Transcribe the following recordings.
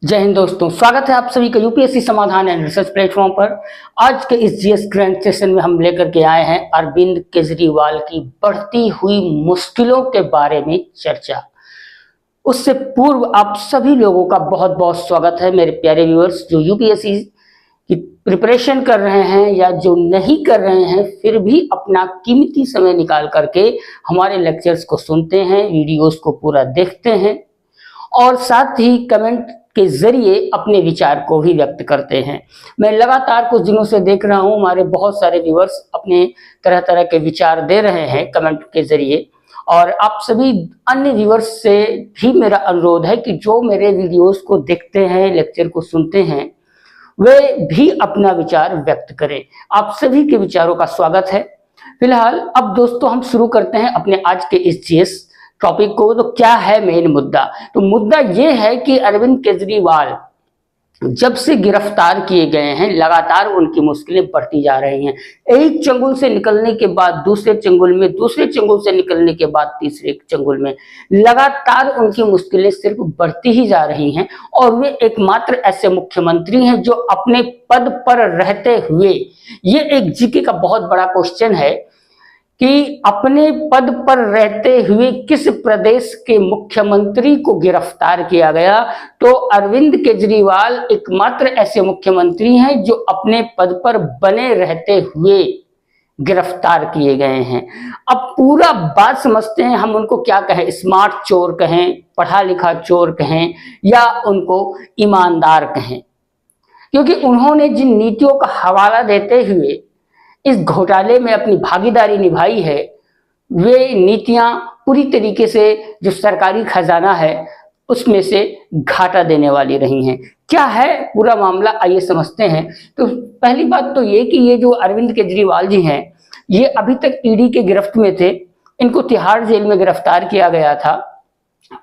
जय हिंद दोस्तों, स्वागत है आप सभी का यूपीएससी समाधान एंड रिसर्च प्लेटफॉर्म पर। आज के इस जीएस ग्रैंड सेशन में हम लेकर के आए हैं अरविंद केजरीवाल की बढ़ती हुई मुश्किलों के बारे में चर्चा। उससे पूर्व आप सभी लोगों का बहुत बहुत स्वागत है मेरे प्यारे व्यूअर्स, जो यूपीएससी की प्रिपरेशन कर रहे हैं या जो नहीं कर रहे हैं फिर भी अपना कीमती समय निकाल करके हमारे लेक्चर्स को सुनते हैं, वीडियोस को पूरा देखते हैं और साथ ही कमेंट के जरिए अपने विचार को भी व्यक्त करते हैं। मैं लगातार कुछ दिनों से देख रहा हूं हमारे बहुत सारे व्यूअर्स अपने तरह तरह के विचार दे रहे हैं कमेंट के जरिए, और आप सभी अन्य व्यूअर्स से भी मेरा अनुरोध है कि जो मेरे वीडियोस को देखते हैं, लेक्चर को सुनते हैं, वे भी अपना विचार व्यक्त करें। आप सभी के विचारों का स्वागत है। फिलहाल अब दोस्तों हम शुरू करते हैं अपने आज के इस जीएस टॉपिक को। तो क्या है मेन मुद्दा? तो मुद्दा ये है कि अरविंद केजरीवाल जब से गिरफ्तार किए गए हैं लगातार उनकी मुश्किलें बढ़ती जा रही हैं। एक चंगुल से निकलने के बाद दूसरे चंगुल में, दूसरे चंगुल से निकलने के बाद तीसरे चंगुल में लगातार उनकी मुश्किलें सिर्फ बढ़ती ही जा रही हैं। और वे एकमात्र ऐसे मुख्यमंत्री हैं जो अपने पद पर रहते हुए, ये एक जीके का बहुत बड़ा क्वेश्चन है कि अपने पद पर रहते हुए किस प्रदेश के मुख्यमंत्री को गिरफ्तार किया गया। तो अरविंद केजरीवाल एकमात्र ऐसे मुख्यमंत्री हैं जो अपने पद पर बने रहते हुए गिरफ्तार किए गए हैं। अब पूरा बात समझते हैं, हम उनको क्या कहें, स्मार्ट चोर कहें, पढ़ा लिखा चोर कहें, या उनको ईमानदार कहें, क्योंकि उन्होंने जिन नीतियों का हवाला देते हुए इस घोटाले में अपनी भागीदारी निभाई है, वे नीतियां पूरी तरीके से जो सरकारी खजाना है उसमें से घाटा देने वाली रही हैं। क्या है पूरा मामला, आइए समझते हैं। तो पहली बात तो ये कि ये जो अरविंद केजरीवाल जी हैं, ये अभी तक ईडी के गिरफ्त में थे। इनको तिहाड़ जेल में गिरफ्तार किया गया था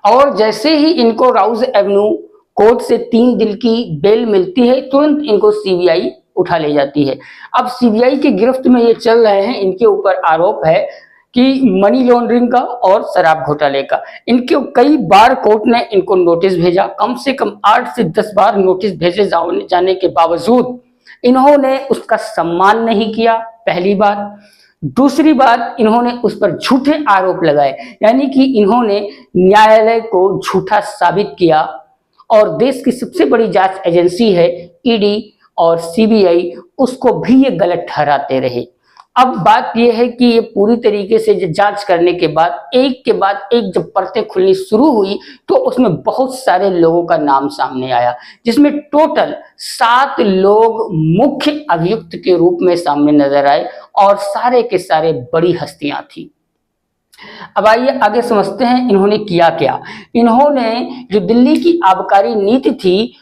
और जैसे ही इनको राउज एवेन्यू कोर्ट से 3 दिन की बेल मिलती है, तुरंत इनको सीबीआई उठा ले जाती है। अब सीबीआई की गिरफ्त में ये चल रहे हैं, इनके ऊपर आरोप है कि मनी लॉन्ड्रिंग का और शराब घोटाले का। इनके कई बार कोर्ट ने इनको नोटिस भेजा, कम से कम 8 से 10 बार नोटिस भेजे जाने के बावजूद इन्होंने उसका सम्मान नहीं किया, पहली बात। दूसरी बात, इन्होंने उस पर झूठे आरोप लगाए, यानी कि इन्होंने न्यायालय को झूठा साबित किया। और देश की सबसे बड़ी जांच एजेंसी है ईडी और सीबीआई, उसको भी ये गलत ठहराते रहे। अब बात ये है कि ये पूरी तरीके से जांच करने के बाद एक के बाद एक जब परतें खुलनी शुरू हुई तो उसमें बहुत सारे लोगों का नाम सामने आया, जिसमें टोटल 7 लोग मुख्य अभियुक्त के रूप में सामने नजर आए और सारे के सारे बड़ी हस्तियां थी। अब आइए आगे समझते हैं इन्होंने किया क्या। इन्होंने जो दिल्ली की आबकारी नीति थी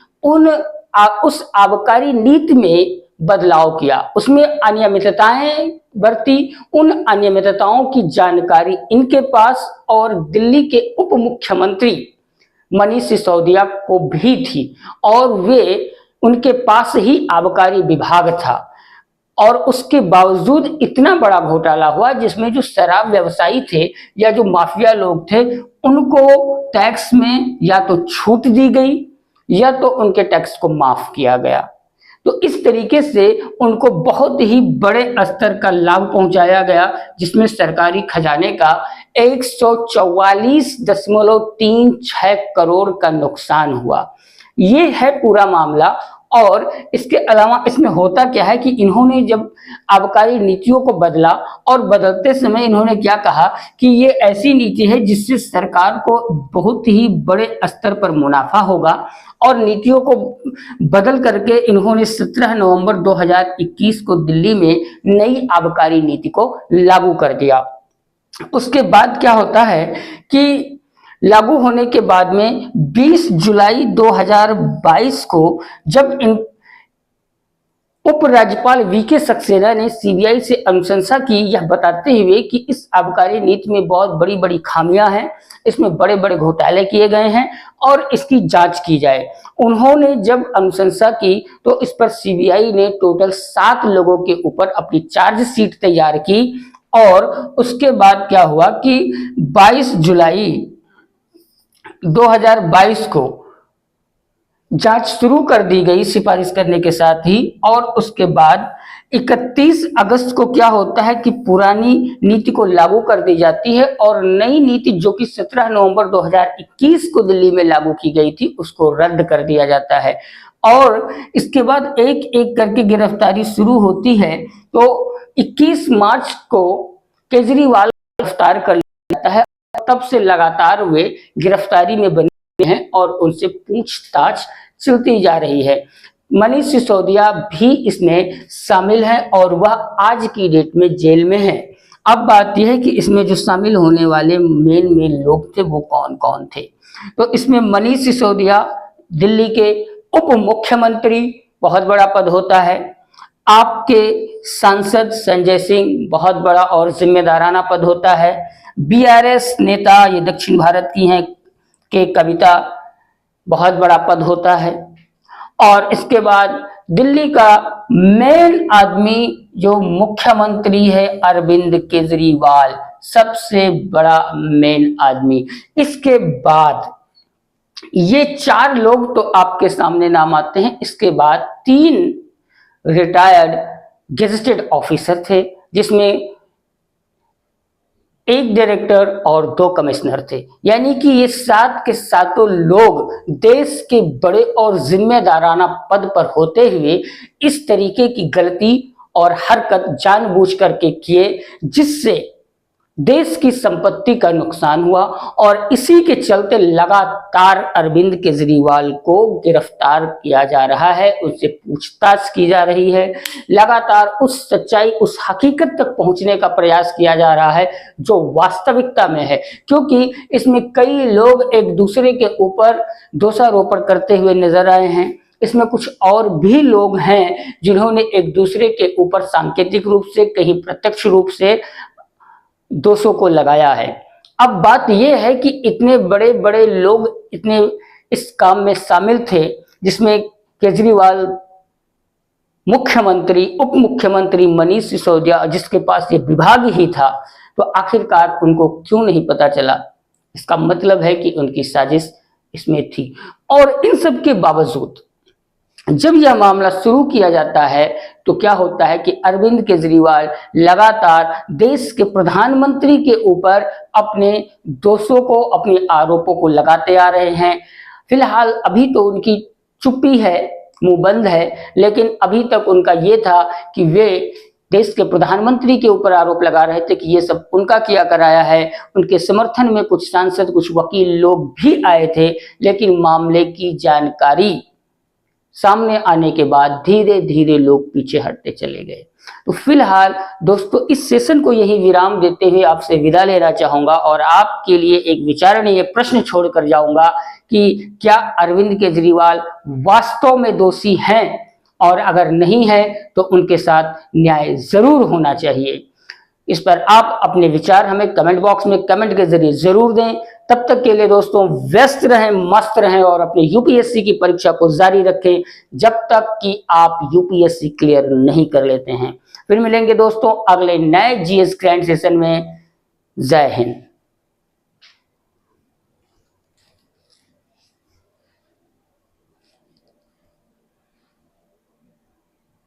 उस आबकारी नीति में बदलाव किया, उसमें अनियमितताएं बरती। उन अनियमितताओं की जानकारी इनके पास और दिल्ली के उप मुख्यमंत्री मनीष सिसोदिया को भी थी, और वे उनके पास ही आबकारी विभाग था। और उसके बावजूद इतना बड़ा घोटाला हुआ जिसमें जो शराब व्यवसायी थे या जो माफिया लोग थे उनको टैक्स में या तो छूट दी गई या तो उनके टैक्स को माफ किया गया। तो इस तरीके से उनको बहुत ही बड़े स्तर का लाभ पहुंचाया गया, जिसमें सरकारी खजाने का 144.36 करोड़ का नुकसान हुआ। ये है पूरा मामला। और इसके अलावा इसमें होता क्या है कि इन्होंने जब आबकारी नीतियों को बदला और बदलते समय इन्होंने क्या कहा कि ये ऐसी नीति है जिससे सरकार को बहुत ही बड़े स्तर पर मुनाफा होगा, और नीतियों को बदल करके इन्होंने 17 नवंबर 2021 को दिल्ली में नई आबकारी नीति को लागू कर दिया। उसके बाद क्या होता है कि लागू होने के बाद में 20 जुलाई 2022 को जब उपराज्यपाल वीके सक्सेना ने सीबीआई से अनुशंसा की, यह बताते हुए कि इस आबकारी नीति में बहुत बड़ी बड़ी खामियां हैं, इसमें बड़े बड़े घोटाले किए गए हैं और इसकी जांच की जाए। उन्होंने जब अनुशंसा की तो इस पर सीबीआई ने टोटल 7 लोगों के ऊपर अपनी चार्जशीट तैयार की। और उसके बाद क्या हुआ कि 22 जुलाई 2022 को जांच शुरू कर दी गई सिफारिश करने के साथ ही, और उसके बाद 31 अगस्त को क्या होता है कि पुरानी नीति को लागू कर दी जाती है और नई नीति जो कि 17 नवंबर 2021 को दिल्ली में लागू की गई थी उसको रद्द कर दिया जाता है। और इसके बाद एक एक करके गिरफ्तारी शुरू होती है। तो 21 मार्च को केजरीवाल गिरफ्तार कर लिया जाता है। तब से लगातार वे गिरफ्तारी में बने हैं और उनसे पूछताछ चलती जा रही है। मनीष सिसोदिया भी इसमें शामिल है और वह आज की डेट में जेल में है। अब बात यह है कि इसमें जो शामिल होने वाले मेन लोग थे वो कौन कौन थे। तो इसमें मनीष सिसोदिया दिल्ली के उप मुख्यमंत्री, बहुत बड़ा पद होता है। आपके सांसद संजय सिंह, बहुत बड़ा और जिम्मेदाराना पद होता है। बीआरएस नेता, ये दक्षिण भारत की हैं, के कविता, बहुत बड़ा पद होता है। और इसके बाद दिल्ली का मेन आदमी जो मुख्यमंत्री है अरविंद केजरीवाल, सबसे बड़ा मेन आदमी। इसके बाद ये 4 लोग तो आपके सामने नाम आते हैं। इसके बाद 3 रिटायर्ड गेजेटेड ऑफिसर थे, जिसमें 1 डायरेक्टर और 2 कमिश्नर थे। यानी कि ये 7 के 7 लोग देश के बड़े और जिम्मेदाराना पद पर होते हुए इस तरीके की गलती और हरकत जानबूझ करके किए, जिससे देश की संपत्ति का नुकसान हुआ। और इसी के चलते लगातार अरविंद केजरीवाल को गिरफ्तार किया जा रहा है, उससे पूछताछ की जा रही है, लगातार उस सच्चाई, उस हकीकत तक पहुंचने का प्रयास किया जा रहा है जो वास्तविकता में है। क्योंकि इसमें कई लोग एक दूसरे के ऊपर दोषारोपण करते हुए नजर आए हैं। इसमें कुछ और भी लोग हैं जिन्होंने एक दूसरे के ऊपर सांकेतिक रूप से, कहीं प्रत्यक्ष रूप से दोषों को लगाया है। अब बात यह है कि इतने बड़े बड़े लोग इतने इस काम में शामिल थे, जिसमें केजरीवाल, मुख्यमंत्री, उप मुख्यमंत्री मनीष सिसोदिया, जिसके पास ये विभाग ही था, तो आखिरकार उनको क्यों नहीं पता चला? इसका मतलब है कि उनकी साजिश इसमें थी। और इन सब के बावजूद जब यह मामला शुरू किया जाता है तो क्या होता है कि अरविंद केजरीवाल लगातार देश के प्रधानमंत्री के ऊपर अपने दोषों को, अपने आरोपों को लगाते आ रहे हैं। फिलहाल अभी तो उनकी चुप्पी है, मुंह बंद है, लेकिन अभी तक उनका ये था कि वे देश के प्रधानमंत्री के ऊपर आरोप लगा रहे थे कि ये सब उनका किया कराया है। उनके समर्थन में कुछ सांसद, कुछ वकील लोग भी आए थे, लेकिन मामले की जानकारी सामने आने के बाद धीरे धीरे लोग पीछे हटते चले गए। तो फिलहाल दोस्तों, इस सेशन को यही विराम देते हुए आपसे विदा लेना चाहूंगा और आपके लिए एक विचारणीय प्रश्न छोड़कर जाऊंगा कि क्या अरविंद केजरीवाल वास्तव में दोषी हैं, और अगर नहीं है तो उनके साथ न्याय जरूर होना चाहिए। इस पर आप अपने विचार हमें कमेंट बॉक्स में कमेंट के जरिए जरूर दें। तब तक के लिए दोस्तों व्यस्त रहें, मस्त रहें और अपने यूपीएससी की परीक्षा को जारी रखें जब तक कि आप यूपीएससी क्लियर नहीं कर लेते हैं। फिर मिलेंगे दोस्तों अगले नए जीएस ग्रैंड सेशन में। जय हिंद।